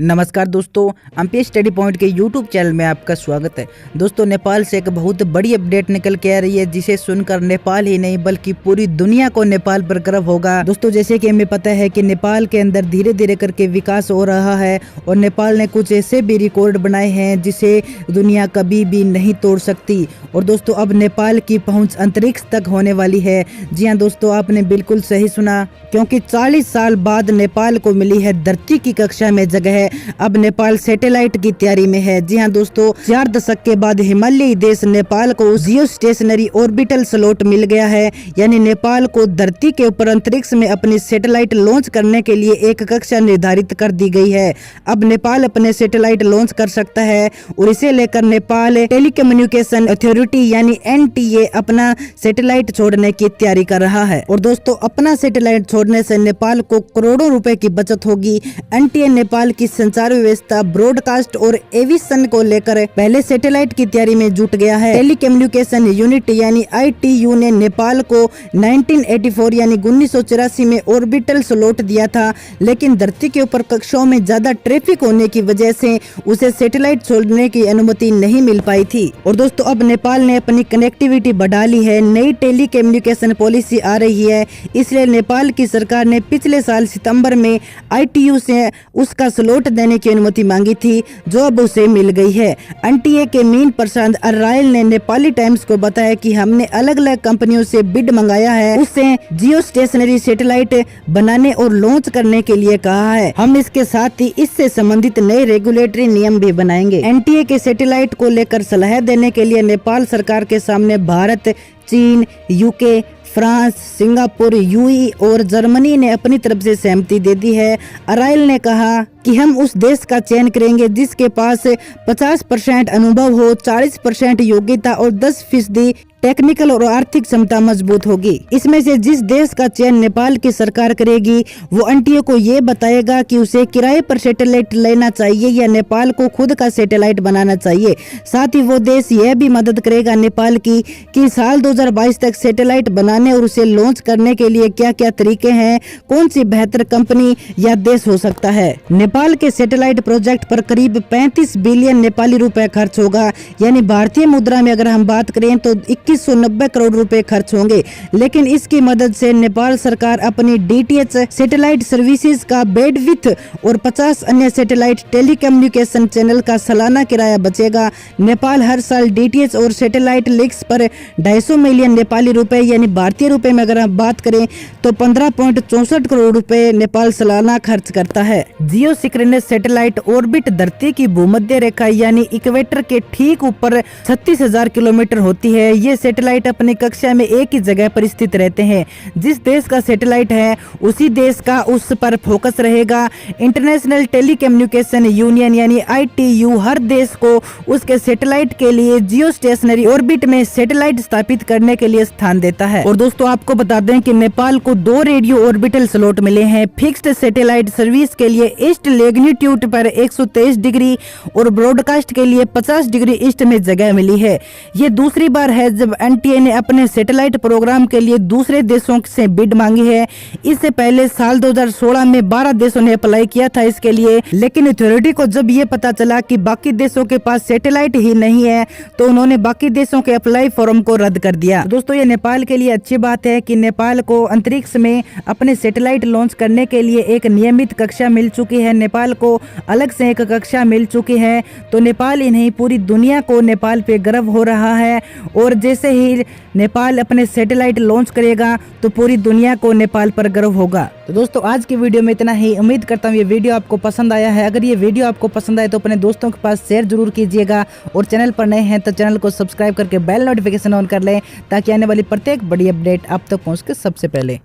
नमस्कार दोस्तों, MPS study point के यूट्यूब चैनल में आपका स्वागत है। दोस्तों, नेपाल से एक बहुत बड़ी अपडेट निकल के आ रही है, जिसे सुनकर नेपाल ही नहीं बल्कि पूरी दुनिया को नेपाल पर गर्व होगा। दोस्तों, जैसे कि हमें पता है कि नेपाल के अंदर धीरे धीरे करके विकास हो रहा है और नेपाल ने कुछ ऐसे भी रिकॉर्ड बनाए हैं जिसे दुनिया कभी भी नहीं तोड़ सकती। और दोस्तों, अब नेपाल की पहुंच अंतरिक्ष तक होने वाली है। जी हाँ दोस्तों, आपने बिल्कुल सही सुना, क्योंकि 40 साल बाद नेपाल को मिली है धरती की कक्षा में जगह। अब नेपाल सैटेलाइट की तैयारी में है। जी हाँ दोस्तों, 4 दशक के बाद हिमालयी देश नेपाल को जियो स्टेशनरी ऑर्बिटल स्लॉट मिल गया है। यानी नेपाल को धरती के ऊपर अंतरिक्ष में अपनी सैटेलाइट लॉन्च करने के लिए एक कक्षा निर्धारित कर दी गई है। अब नेपाल अपने सैटेलाइट लॉन्च कर सकता है और इसे लेकर नेपाल टेलीकम्युनिकेशन अथॉरिटी यानी एनटीए अपना सैटेलाइट छोड़ने की तैयारी कर रहा है। और दोस्तों, अपना सैटेलाइट छोड़ने से नेपाल को करोड़ों रुपए की बचत होगी। एनटीए नेपाल की संचार व्यवस्था, ब्रॉडकास्ट और एविएशन को लेकर पहले सैटेलाइट की तैयारी में जुट गया है। टेलीकम्युनिकेशन यूनिट यानी आईटीयू ने नेपाल को 1984 यानी 1984 में ऑर्बिटल स्लॉट दिया था, लेकिन धरती के ऊपर कक्षाओं में ज्यादा ट्रैफिक होने की वजह से उसे सैटेलाइट छोड़ने की अनुमति नहीं मिल पाई थी। और दोस्तों, अब नेपाल ने अपनी कनेक्टिविटी बढ़ा ली है। नई टेलीकम्युनिकेशन पॉलिसी आ रही है, इसलिए नेपाल की सरकार ने पिछले साल सितंबर में आईटीयू से उसका स्लॉट देने की अनुमति मांगी थी, जो अब उसे मिल गई है। एनटीए के मीन प्रशांत अर्रायल ने नेपाली टाइम्स को बताया कि हमने अलग अलग कंपनियों से बिड मंगाया है, उससे जियो स्टेशनरी सैटेलाइट बनाने और लॉन्च करने के लिए कहा है। हम इसके साथ ही इससे संबंधित नए रेगुलेटरी नियम भी बनाएंगे। एनटीए के सैटेलाइट को लेकर सलाह देने के लिए नेपाल सरकार के सामने भारत, चीन, यूके, फ्रांस, सिंगापुर, यूएई और जर्मनी ने अपनी तरफ से सहमति दे दी है। अर्रायल ने कहा कि हम उस देश का चयन करेंगे जिसके पास 50% अनुभव हो, 40% योग्यता और 10% टेक्निकल और आर्थिक क्षमता मजबूत होगी। इसमें से जिस देश का चयन नेपाल की सरकार करेगी वो एनटीए को ये बताएगा कि उसे किराए पर सैटेलाइट लेना चाहिए या नेपाल को खुद का सैटेलाइट बनाना चाहिए। साथ ही वो देश यह भी मदद करेगा नेपाल की कि साल 2022 तक सैटेलाइट बनाने और उसे लॉन्च करने के लिए क्या क्या तरीके हैं, कौन सी बेहतर कंपनी या देश हो सकता है। नेपाल के सैटेलाइट प्रोजेक्ट पर करीब 35 बिलियन नेपाली रुपए खर्च होगा। यानी भारतीय मुद्रा में अगर हम बात करें तो 2190 करोड़ रुपए खर्च होंगे। लेकिन इसकी मदद से नेपाल सरकार अपनी डीटीएच सैटेलाइट सर्विसेज का बैंडविड्थ और 50 अन्य सैटेलाइट टेलीकम्युनिकेशन चैनल का सालाना किराया बचेगा। नेपाल हर साल डीटीएच और सैटेलाइट लिंक्स पर 250 मिलियन नेपाली रुपए यानी भारतीय रुपए में अगर हम बात करें तो 15.64 करोड़ रुपए नेपाल सालाना खर्च करता है। जियो सिंक्रोनस सैटेलाइट ऑर्बिट धरती की भूमध्य रेखा यानी इक्वेटर के ठीक ऊपर 36,000 किलोमीटर होती है। ये सैटेलाइट अपनी कक्षा में एक ही जगह पर स्थित रहते हैं। जिस देश का सैटेलाइट है उसी देश का उस पर फोकस रहेगा। इंटरनेशनल टेलीकम्युनिकेशन यूनियन यानी आईटीयू हर देश को उसके सैटेलाइट के लिए जियो स्टेशनरी ऑर्बिट में सैटेलाइट स्थापित करने के लिए स्थान देता है। और दोस्तों, आपको बता दें कि नेपाल को 2 रेडियो ऑर्बिटल स्लॉट मिले हैं। फिक्स्ड सैटेलाइट सर्विस के लिए ईस्ट लैटिट्यूड पर 123 डिग्री और ब्रॉडकास्ट के लिए 50 डिग्री ईस्ट में जगह मिली है। ये दूसरी बार है जब एनटीए ने अपने सैटेलाइट प्रोग्राम के लिए दूसरे देशों से बिड मांगी है। इससे पहले साल 2016 में 12 देशों ने अप्लाई किया था इसके लिए, लेकिन अथॉरिटी को जब ये पता चला कि बाकी देशों के पास सैटेलाइट ही नहीं है तो उन्होंने बाकी देशों के अप्लाई फॉर्म को रद्द कर दिया। दोस्तों, ये नेपाल के लिए अच्छी बात है कि नेपाल को अंतरिक्ष में अपने सैटेलाइट लॉन्च करने के लिए एक नियमित कक्षा मिल चुकी है। नेपाल को अलग से एक कक्षा मिल चुकी है, तो नेपाल ही नहीं पूरी दुनिया को नेपाल पे गर्व हो रहा है। और जैसे ही नेपाल अपने सैटेलाइट लॉन्च करेगा तो पूरी दुनिया को नेपाल पर गर्व होगा। तो दोस्तों, आज की वीडियो में इतना ही। उम्मीद करता हूँ ये वीडियो आपको पसंद आया है। अगर ये वीडियो आपको पसंद आए तो अपने दोस्तों के पास शेयर जरूर कीजिएगा और चैनल पर नए हैं तो चैनल को सब्सक्राइब करके बेल नोटिफिकेशन ऑन कर लें ताकि आने वाली प्रत्येक बड़ी अपडेट आप तक पहुँच के सबसे पहले।